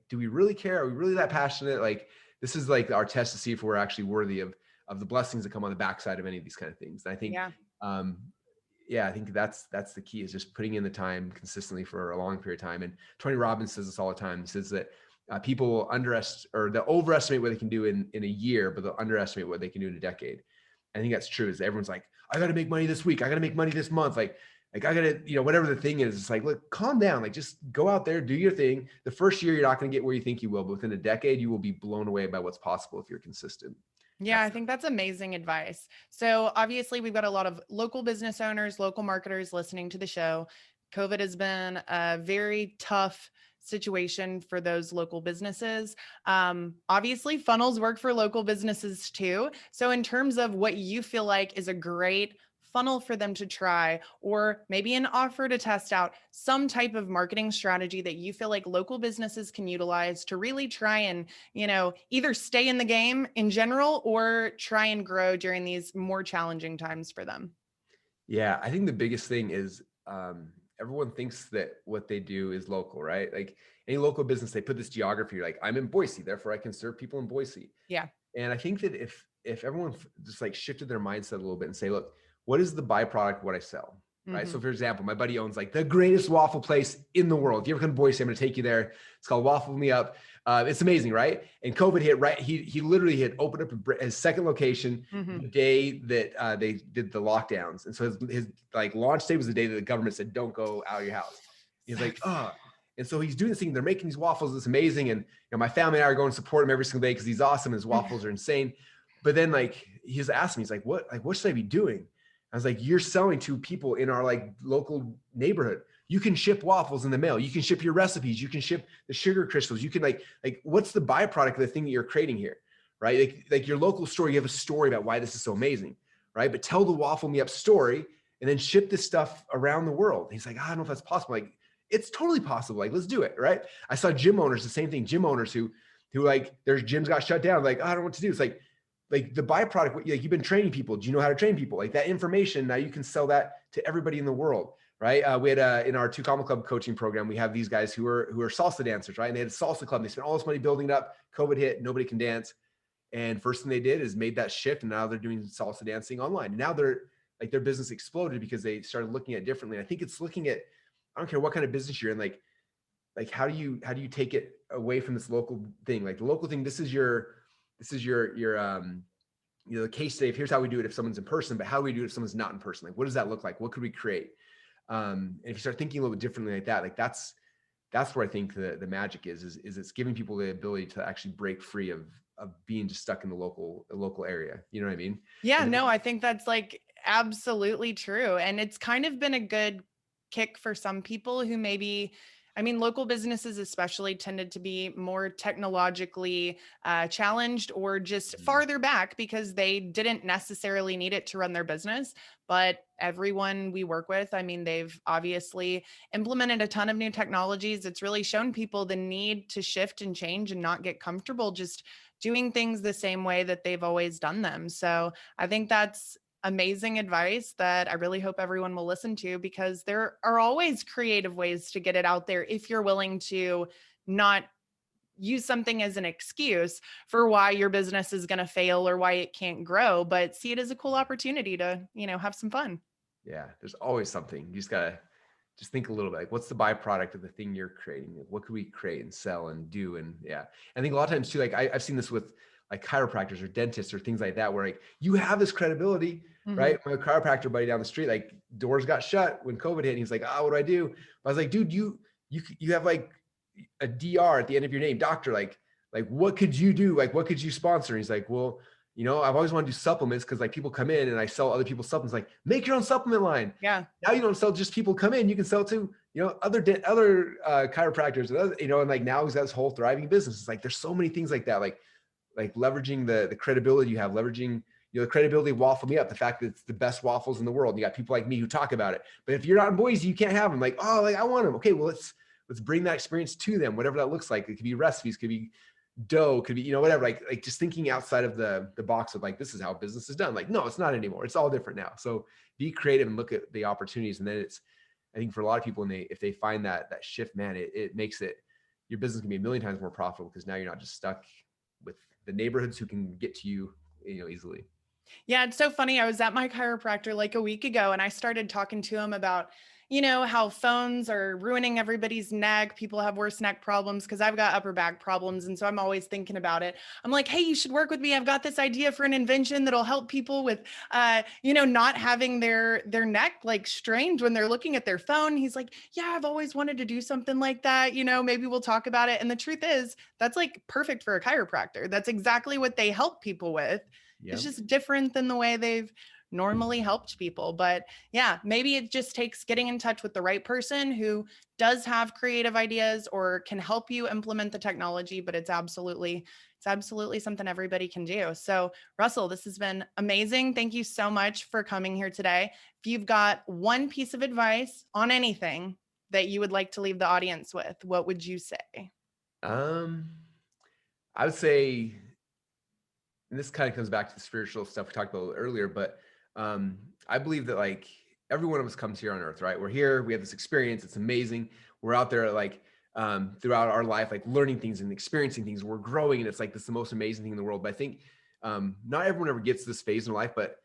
do we really care? Are we really that passionate? Like this is like our test to see if we're actually worthy of the blessings that come on the backside of any of these kind of things. And I think I think that's the key, is just putting in the time consistently for a long period of time. And Tony Robbins says this all the time. He says that people will they'll overestimate what they can do in a year, but they'll underestimate what they can do in a decade. I think that's true. Is everyone's like, I got to make money this week. I got to make money this month. Like I got to, whatever the thing is, it's like, look, calm down. Like just go out there, do your thing. The first year, you're not going to get where you think you will, but within a decade, you will be blown away by what's possible if you're consistent. Yeah, I think that's amazing advice. So obviously we've got a lot of local business owners, local marketers listening to the show. COVID has been a very tough situation for those local businesses. Obviously, funnels work for local businesses too. So, in terms of what you feel like is a great funnel for them to try, or maybe an offer to test out, some type of marketing strategy that you feel like local businesses can utilize to really try and, either stay in the game in general or try and grow during these more challenging times for them. Yeah, I think the biggest thing is everyone thinks that what they do is local, right? Like any local business, they put this geography, like I'm in Boise, therefore I can serve people in Boise. Yeah. And I think that if everyone just like shifted their mindset a little bit and say, look, what is the byproduct of what I sell? Right. So Hmm. for example, my buddy owns like the greatest waffle place in the world. If you ever come to Boise, I'm going to take you there. It's called Waffle Me Up. It's amazing, right? And COVID hit, right? He literally had opened up his second location Hmm. the day that they did the lockdowns. And so his like launch day was the day that the government said, don't go out of your house. He's like, Sucks. oh. And so he's doing this thing. They're making these waffles. It's amazing. And my family and I are going to support him every single day because he's awesome. His waffles are insane. But then like he's asked me, he's like, what should I be doing? I was like, you're selling to people in our like local neighborhood. You can ship waffles in the mail. You can ship your recipes. You can ship the sugar crystals. You can like what's the byproduct of the thing that you're creating here, right? Like your local store, you have a story about why this is so amazing, right? But tell the Waffle Me Up story and then ship this stuff around the world. And he's like, I don't know if that's possible. Like, it's totally possible. Like, let's do it, right? I saw gym owners, the same thing. Gym owners who like their gyms got shut down. Like, oh, I don't know what to do. It's like the byproduct, like you've been training people. Do you know how to train people? Like that information, now you can sell that to everybody in the world, right? We had in our Two Comma Club coaching program, we have these guys who are salsa dancers, right? And they had a salsa club. They spent all this money building it up. COVID hit, nobody can dance. And first thing they did is made that shift. And now they're doing salsa dancing online. And now they're like, their business exploded because they started looking at it differently. And I think it's looking at, I don't care what kind of business you're in, like how do you take it away from this local thing? Like the local thing, this is your the case study of here's how we do it if someone's in person, but how do we do it if someone's not in person? Like, what does that look like? What could we create? And if you start thinking a little bit differently like that, like that's where I think the magic is it's giving people the ability to actually break free of being just stuck in the local area. You know what I mean? Yeah, And no, I think that's like absolutely true. And it's kind of been a good kick for some people who maybe, I mean, local businesses especially tended to be more technologically challenged or just then, farther back because they didn't necessarily need it to run their business. But everyone we work with, I mean, they've obviously implemented a ton of new technologies. It's really shown people the need to shift and change and not get comfortable just doing things the same way that they've always done them. So I think that's amazing advice that I really hope everyone will listen to because there are always creative ways to get it out there if you're willing to not use something as an excuse for why your business is going to fail or why it can't grow, but see it as a cool opportunity to, have some fun. yeah, there's always something. You just gotta just think a little bit like what's the byproduct of the thing you're creating? Like, what could we create and sell and do? And yeah, I think a lot of times too, like I've seen this with like chiropractors or dentists or things like that, where like you have this credibility, Mhm. right? My chiropractor buddy down the street, like doors got shut when COVID hit. And he's like, what do I do? But I was like, dude, you have like a DR at the end of your name, doctor. Like what could you do? Like what could you sponsor? And he's like, well, I've always wanted to do supplements because like people come in and I sell other people's supplements. Like make your own supplement line. Yeah. Now you don't sell just people come in. You can sell to other chiropractors and other, and like now he's got this whole thriving business. It's like there's so many things like that. Like leveraging the credibility you have, leveraging the credibility of Waffle Me Up, the fact that it's the best waffles in the world. And you got people like me who talk about it. But if you're not in Boise, you can't have them. Like I want them. Okay, well let's bring that experience to them, whatever that looks like. It could be recipes, could be dough, could be whatever. Like just thinking outside of the box of like this is how business is done. Like no, it's not anymore. It's all different now. So be creative and look at the opportunities. And then I think for a lot of people, if they find that shift, man, it makes your business can be a million times more profitable because now you're not just stuck with the neighborhoods who can get to you, easily. Yeah, it's so funny. I was at my chiropractor like a week ago and I started talking to him about, how phones are ruining everybody's neck. People have worse neck problems because I've got upper back problems. And so I'm always thinking about it. I'm like, hey, you should work with me. I've got this idea for an invention that'll help people with, not having their neck like strained when they're looking at their phone. He's like, yeah, I've always wanted to do something like that. Maybe we'll talk about it. And the truth is, that's like perfect for a chiropractor. That's exactly what they help people with. Yeah. It's just different than the way they've normally helped people. But yeah, maybe it just takes getting in touch with the right person who does have creative ideas or can help you implement the technology, but it's absolutely something everybody can do. So, Russell, this has been amazing. Thank you so much for coming here today. If you've got one piece of advice on anything that you would like to leave the audience with, what would you say? Um, I would say, and this kind of comes back to the spiritual stuff we talked about earlier, but I believe that like every one of us comes here on earth, right? We're here, we have this experience, it's amazing. We're out there like throughout our life, like learning things and experiencing things. We're growing, and it's like this is the most amazing thing in the world. But I think not everyone ever gets this phase in life, but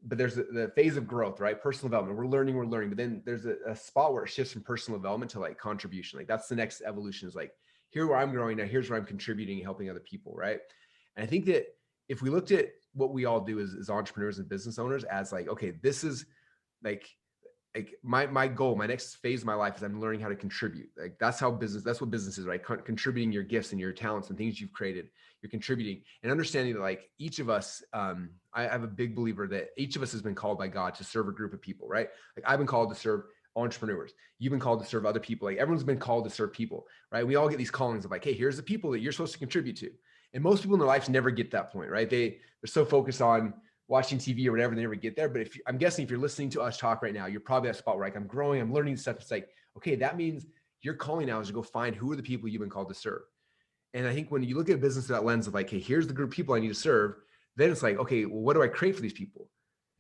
there's the phase of growth, right? Personal development. We're learning, but then there's a spot where it shifts from personal development to like contribution. Like that's the next evolution, is like here where I'm growing now, here's where I'm contributing and helping other people, right? And I think that if we looked at what we all do as entrepreneurs and business owners as like, okay, this is like my goal, my next phase of my life is I'm learning how to contribute. Like that's what business is, right? Contributing your gifts and your talents and things you've created, you're contributing, and understanding that like each of us, I have a big believer that each of us has been called by God to serve a group of people, right? Like I've been called to serve entrepreneurs. You've been called to serve other people. Like everyone's been called to serve people, right? We all get these callings of like, hey, here's the people that you're supposed to contribute to. And most people in their lives never get that point, right? They're so focused on watching TV or whatever, they never get there. But I'm guessing if you're listening to us talk right now, you're probably at a spot where like I'm growing, I'm learning stuff. It's like, okay, that means your calling now is to go find who are the people you've been called to serve. And I think when you look at business through that lens of like, hey, here's the group of people I need to serve, then it's like, okay, well, what do I create for these people?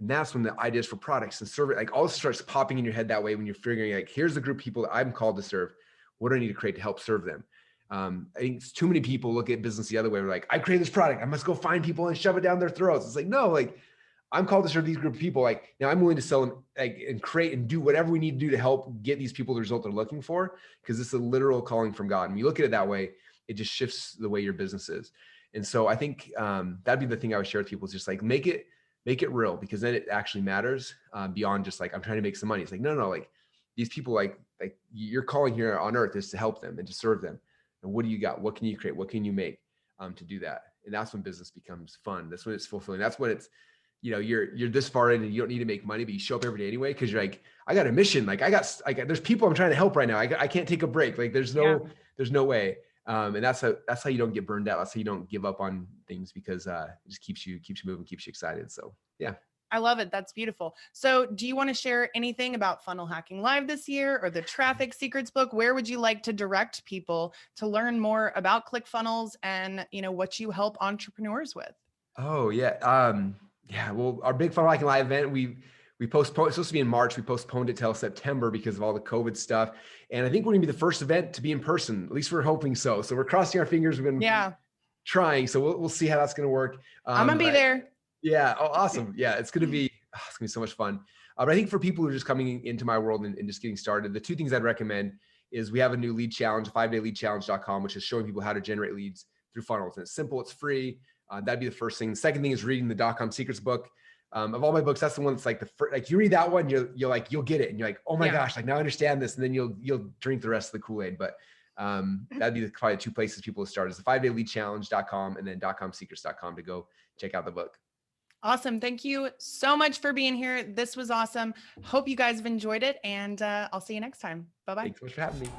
And that's when the ideas for products and service, like all starts popping in your head that way when you're figuring like, here's the group of people that I'm called to serve. What do I need to create to help serve them? I think it's too many people look at business the other way. We're like, I create this product, I must go find people and shove it down their throats. It's like, no, like I'm called to serve these group of people. Like now I'm willing to sell them like, and create and do whatever we need to do to help get these people the result they're looking for. Cause it's a literal calling from God. And when you look at it that way, it just shifts the way your business is. And so I think that'd be the thing I would share with people is just like, make it real, because then it actually matters beyond just like, I'm trying to make some money. It's like, no, like these people, like your calling here on earth is to help them and to serve them. And what do you got? What can you create? What can you make to do that? And that's when business becomes fun. That's when it's fulfilling. That's when it's, you're this far in and you don't need to make money, but you show up every day anyway. Cause you're like, I got a mission. Like there's people I'm trying to help right now. I can't take a break. Like there's no way. And that's how you don't get burned out. That's how you don't give up on things, because it just keeps you moving, keeps you excited. So yeah. I love it. That's beautiful. So, do you want to share anything about Funnel Hacking Live this year or the Traffic Secrets book? Where would you like to direct people to learn more about ClickFunnels and, what you help entrepreneurs with? Oh yeah. Yeah. Well, our big Funnel Hacking Live event, we postponed, it's supposed to be in March. We postponed it till September because of all the COVID stuff. And I think we're gonna be the first event to be in person. At least we're hoping so. So we're crossing our fingers. We've been trying. So we'll see how that's gonna work. I'm gonna be there. Yeah. Oh, awesome. Yeah. It's going to be so much fun. But I think for people who are just coming into my world and just getting started, the two things I'd recommend is we have a new lead challenge, 5dayleadchallenge.com, which is showing people how to generate leads through funnels. And it's simple. It's free. That'd be the first thing. The second thing is reading the .com Secrets book. Of all my books, that's the one that's like like you read that one, you'll get it. And you're like, oh my gosh, like now I understand this. And then you'll drink the rest of the Kool-Aid. But that'd be probably two places people will start is the 5dayleadchallenge.com and then .comsecrets.com to go check out the book. Awesome. Thank you so much for being here. This was awesome. Hope you guys have enjoyed it, and I'll see you next time. Bye-bye. Thanks so much for having me.